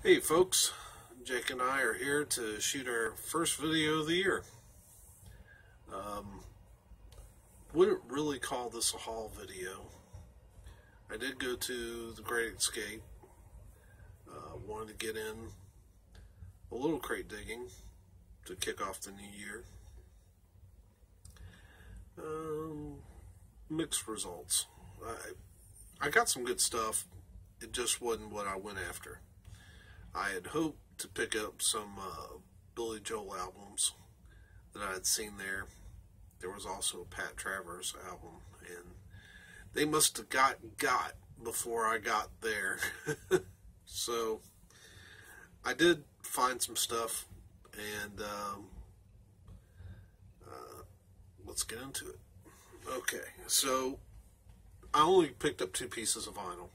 Hey folks, Jake and I are here to shoot our first video of the year. Um, wouldn't really call this a haul video. I did go to the Great Escape. Wanted to get in a little crate digging to kick off the new year. Mixed results. I got some good stuff. It just wasn't what I went after. I had hoped to pick up some Billy Joel albums that I had seen there. There was also a Pat Travers album, and they must have got before I got there. So I did find some stuff, and let's get into it. Okay, so I only picked up 2 pieces of vinyl.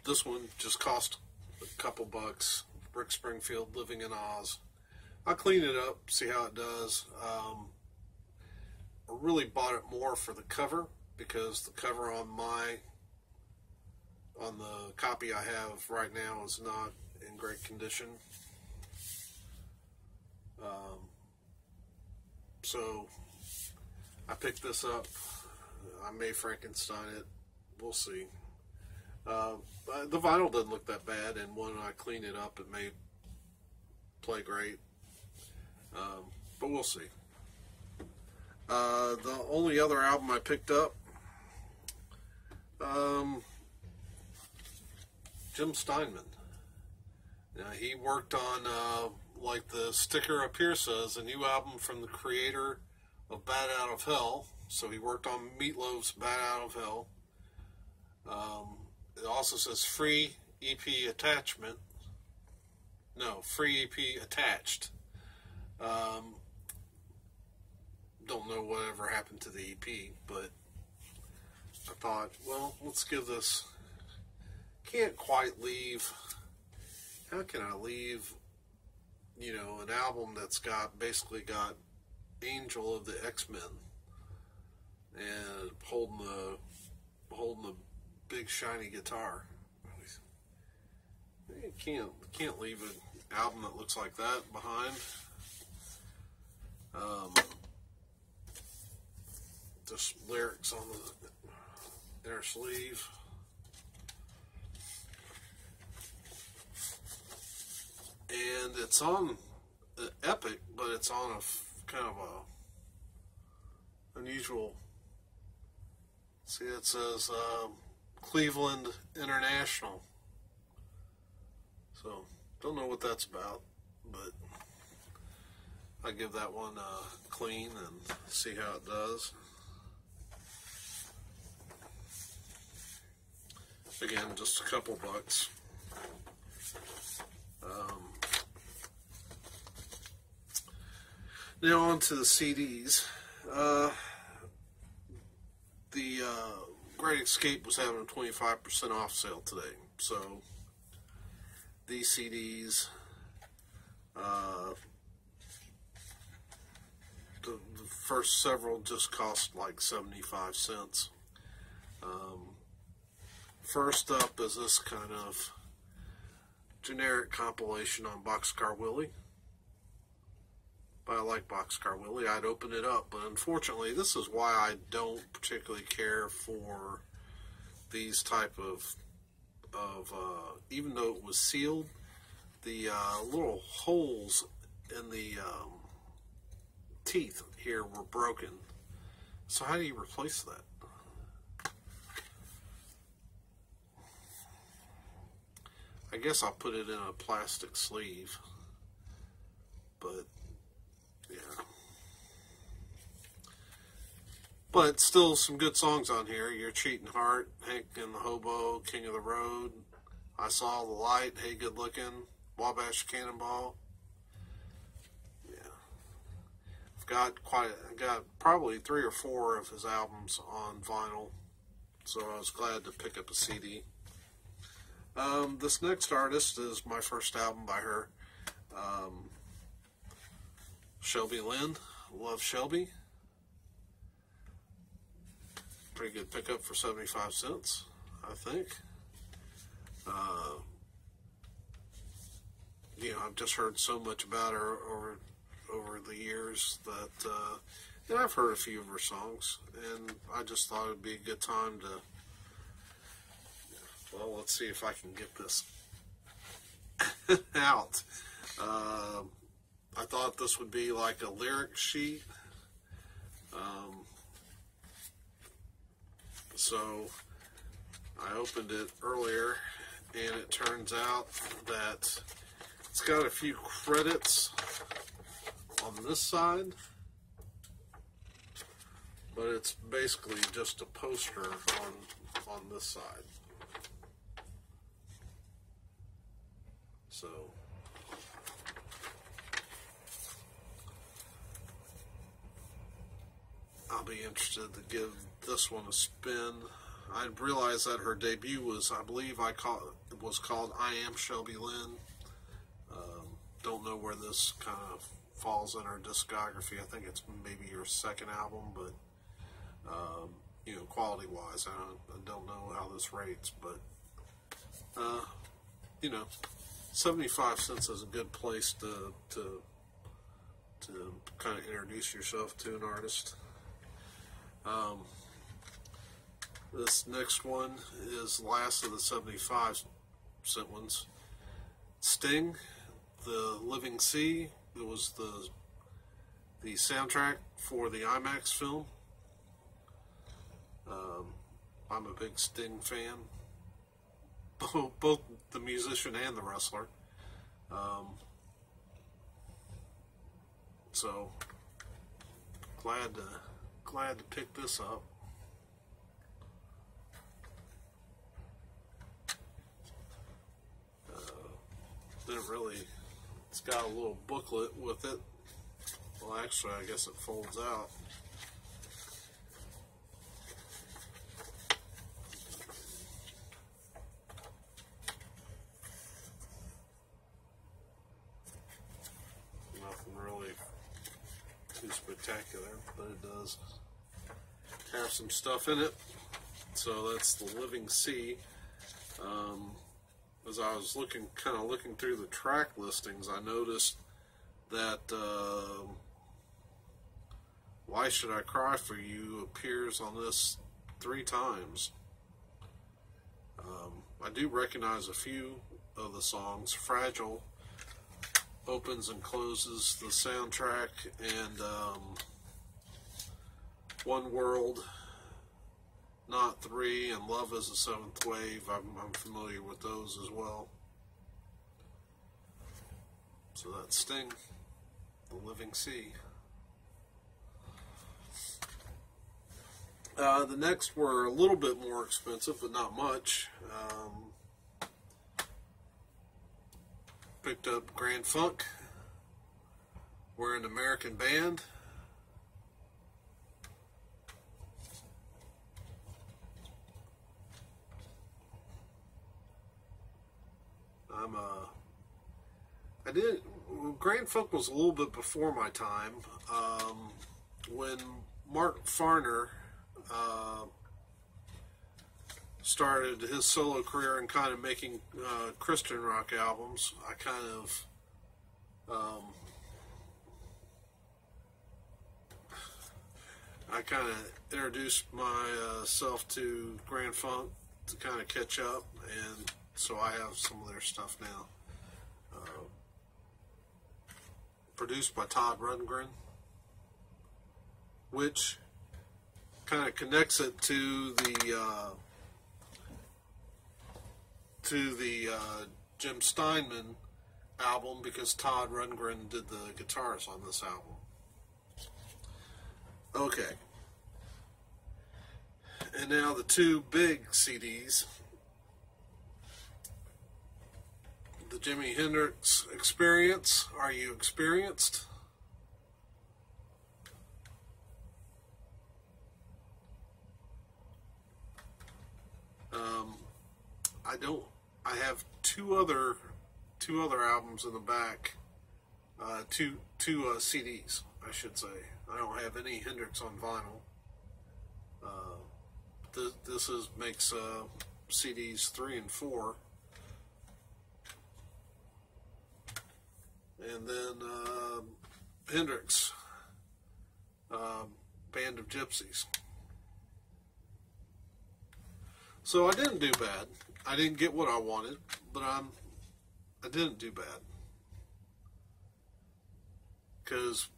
This one just cost a couple bucks. Rick Springfield, Living in Oz. I'll clean it up, see how it does. I really bought it more for the cover, because the cover on the copy I have right now is not in great condition. So I picked this up. I may Frankenstein it. We'll see. The vinyl doesn't look that bad, and when I clean it up, it may play great. But we'll see. The only other album I picked up, Jim Steinman. Now, he worked on, like the sticker up here says, a new album from the creator of Bat Out of Hell. So he worked on Meatloaf's Bat Out of Hell. It also says free EP attachment. No, free EP attached. Don't know whatever happened to the EP, but I thought, well, let's give this. Can't quite leave. How can I leave, an album that's basically got Angel of the X-Men and holding the big shiny guitar. You can't leave an album that looks like that behind. Just lyrics on the inner sleeve. And it's on Epic, but it's on a kind of a unusual. See, it says Cleveland International. So, don't know what that's about, but I give that one a clean and see how it does. Again, just a couple bucks. Now on to the CDs. The Great Escape was having a 25% off sale today. So these CDs, the first several just cost like 75 cents. First up is this kind of generic compilation on Boxcar Willie. But I like Boxcar Willie. I'd open it up, but unfortunately, this is why I don't particularly care for these type of even though it was sealed, the little holes in the teeth here were broken. So how do you replace that? I guess I'll put it in a plastic sleeve, but yeah. But still some good songs on here. Your Cheating Heart, Hank and the Hobo, King of the Road, I Saw the Light, Hey Good Looking, Wabash Cannonball. Yeah. I got probably 3 or 4 of his albums on vinyl, so I was glad to pick up a CD. This next artist is my first album by her. Shelby Lynn, Love Shelby. Pretty good pickup for 75 cents, I think. Uh, I've just heard so much about her over the years that, and I've heard a few of her songs, and I just thought it'd be a good time to, well, let's see if I can get this out. I thought this would be like a lyric sheet. So I opened it earlier, and it turns out that it's got a few credits on this side, but it's basically just a poster on this side. So I'll be interested to give this one a spin. I realized that her debut was, I believe, it was called I Am Shelby Lynn. Don't know where this kind of falls in her discography. I think it's maybe her second album, but quality-wise, I don't know how this rates, but 75 cents is a good place to kind of introduce yourself to an artist. This next one is the last of the 75-cent ones. Sting, The Living Sea. It was the soundtrack for the IMAX film. I'm a big Sting fan, both the musician and the wrestler. So glad to pick this up. It's got a little booklet with it. Well, actually, I guess it folds out. Nothing really too spectacular, but it does have some stuff in it. So that's The Living Sea. As I was looking through the track listings, I noticed that Why Should I Cry For You appears on this 3 times. I do recognize a few of the songs. Fragile opens and closes the soundtrack, and One World, Not 3, and Love Is a Seventh Wave. I'm familiar with those as well. So that's Sting, The Living Sea. The next were a little bit more expensive, but not much. Picked up Grand Funk. We're an American band. Grand Funk was a little bit before my time. When Mark Farner started his solo career and kind of making Christian rock albums, I kind of introduced myself to Grand Funk to kind of catch up, and so I have some of their stuff now. Produced by Todd Rundgren, which kind of connects it to the Jim Steinman album, because Todd Rundgren did the guitars on this album. Okay. And now the 2 big CDs. The Jimi Hendrix Experience. Are You Experienced? I have two other albums in the back. Two CDs, I should say. I don't have any Hendrix on vinyl. This makes CDs 3 and 4. and then Hendrix, Band of Gypsies. So I didn't do bad. I didn't get what I wanted, but I didn't do bad. Because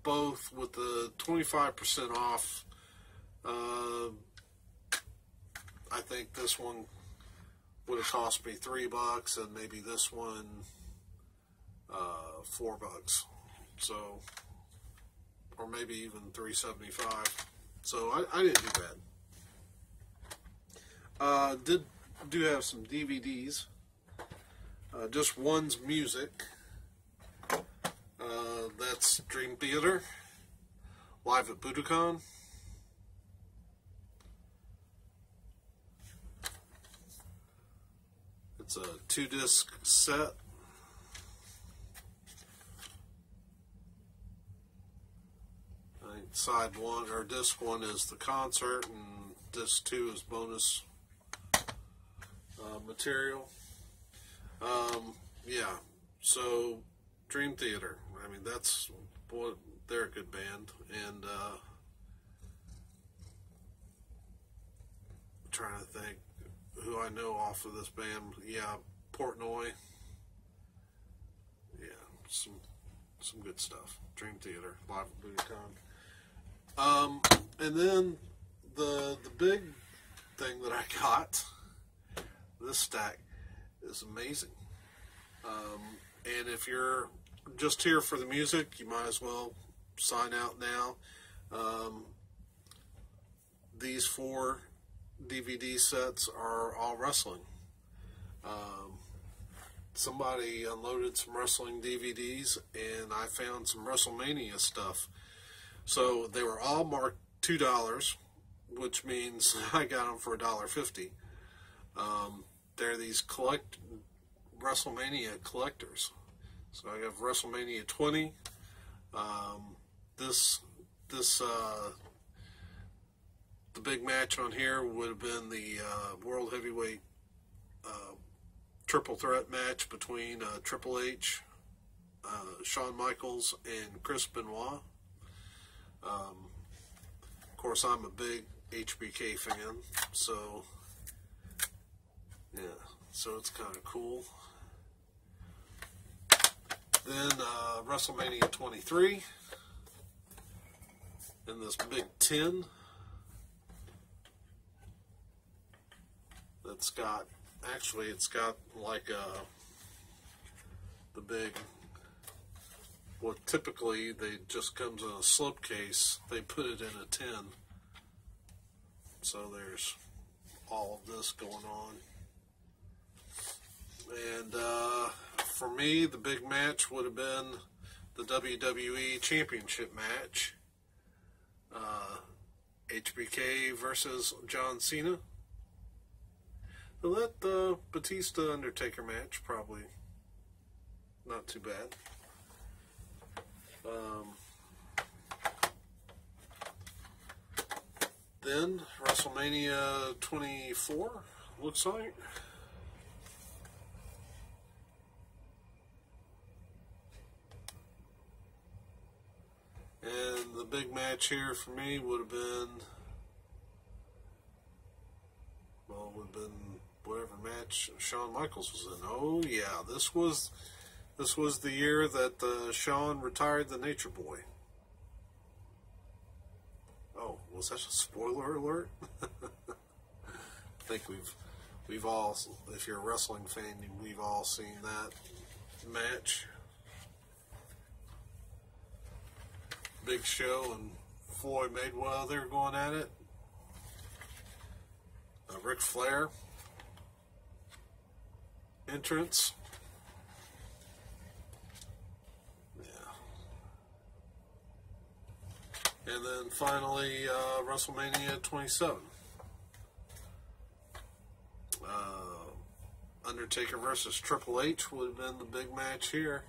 both with the 25% off, I think this one would have cost me $3, and maybe this one $4. So, or maybe even $3.75. So I didn't do bad. Do have some DVDs. Just one's music. That's Dream Theater, Live at Budokan. It's a 2-disc set. I think side one or disc one is the concert, and disc 2 is bonus material. Yeah, so Dream Theater. I mean, that's what they're a good band, and I'm trying to think who I know off of this band. Yeah, Portnoy. Yeah, some good stuff. Dream Theater, Live at Budokan. And then the big thing that I got, this stack is amazing. And if you're just here for the music, you might as well sign out now. These 4 DVD sets are all wrestling. Somebody unloaded some wrestling DVDs, and I found some WrestleMania stuff. So they were all marked $2, which means I got them for $1.50. They're these WrestleMania collectors. So I have WrestleMania 20. The big match on here would have been the World Heavyweight Triple Threat match between Triple H, Shawn Michaels, and Chris Benoit. Of course, I'm a big HBK fan, so yeah, so it's kind of cool. Then WrestleMania 23 in this big tin that's got, actually it's got like the big, well, typically they just comes in a slipcase. They put it in a tin. So there's all of this going on. And for me, the big match would have been the WWE Championship match. HBK versus John Cena. The Batista Undertaker match, probably not too bad. Then WrestleMania 24 looks like. And the big match here for me would have been, well, would have been whatever match Shawn Michaels was in. Oh yeah, this was the year that Shawn retired the Nature Boy. Oh, was that a spoiler alert? I think we've all, if you're a wrestling fan, we've all seen that match. Big Show and Floyd Mayweather going at it. Ric Flair entrance. Yeah. And then finally WrestleMania 27. Undertaker versus Triple H would have been the big match here.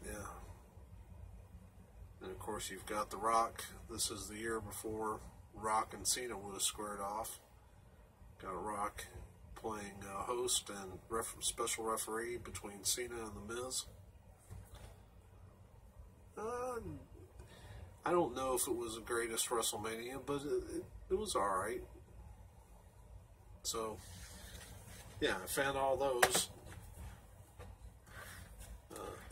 Yeah. And of course you've got The Rock. This is the year before Rock and Cena would have squared off. Got a Rock playing host and special referee between Cena and The Miz. I don't know if it was the greatest WrestleMania, but it was alright. So, yeah, I found all those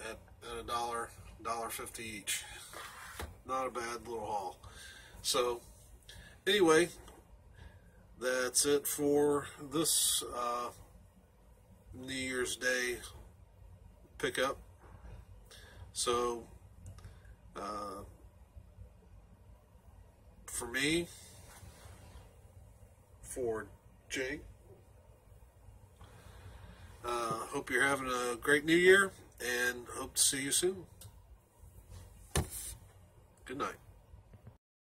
at $1.50 each. Not a bad little haul. So, anyway, that's it for this New Year's Day pickup. So, for me, for Jake, hope you're having a great New Year, and hope to see you soon. Good night.